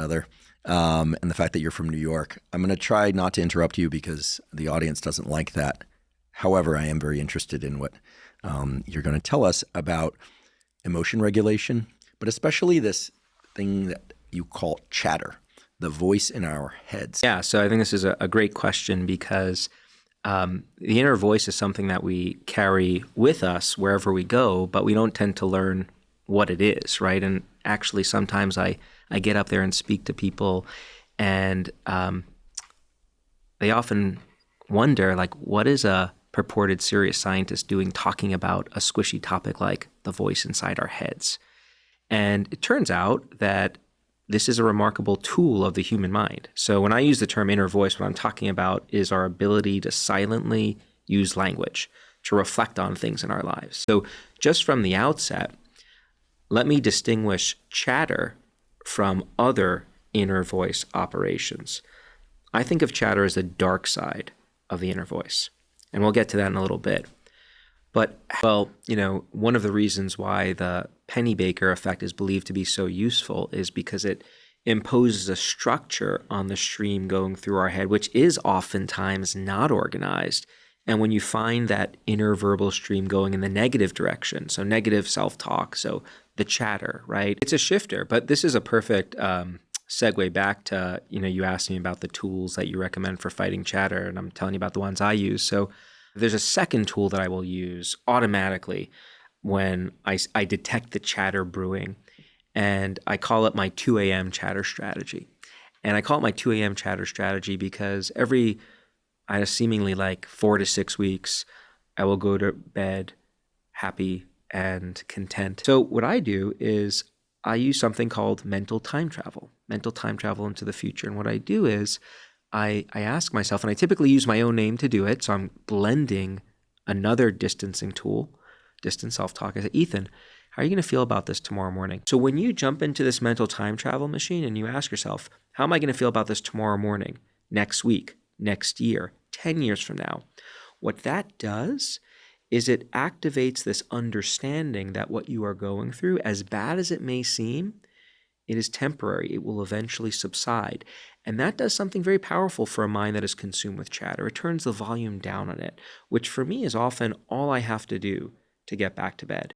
another, and the fact that you're from New York. I'm going to try not to interrupt you because the audience doesn't like that. However, I am very interested in what you're going to tell us about emotion regulation, but especially this thing that you call chatter, the voice in our heads. Yeah, so I think this is a great question because the inner voice is something that we carry with us wherever we go, but we don't tend to learn what it is, right? And actually, sometimes I get up there and speak to people, and they often wonder, like, what is a purported serious scientist doing talking about a squishy topic like the voice inside our heads? And it turns out that this is a remarkable tool of the human mind. So when I use the term inner voice, what I'm talking about is our ability to silently use language, to reflect on things in our lives. So just from the outset, let me distinguish chatter from other inner voice operations. I think of chatter as the dark side of the inner voice, and we'll get to that in a little bit. But, well, one of the reasons why the Pennebaker effect is believed to be so useful is because it imposes a structure on the stream going through our head, which is oftentimes not organized. And when you find that inner verbal stream going in the negative direction, so negative self-talk, so the chatter, right? It's a shifter, but this is a perfect segue back to, you asked me about the tools that you recommend for fighting chatter, and I'm telling you about the ones I use. So there's a second tool that I will use automatically when I detect the chatter brewing, and I call it my 2 a.m. chatter strategy. And I call it my 2 a.m. chatter strategy because seemingly like 4 to 6 weeks, I will go to bed happy and content. So what I do is I use something called mental time travel into the future. And what I do is I ask myself, and I typically use my own name to do it, so I'm blending another distancing tool, distance self-talk. I say, Ethan, how are you going to feel about this tomorrow morning? So when you jump into this mental time travel machine and you ask yourself, how am I going to feel about this tomorrow morning, next week, next year, 10 years from now? What that does is it activates this understanding that what you are going through, as bad as it may seem, it is temporary. It will eventually subside. And that does something very powerful for a mind that is consumed with chatter. It turns the volume down on it, which for me is often all I have to do to get back to bed.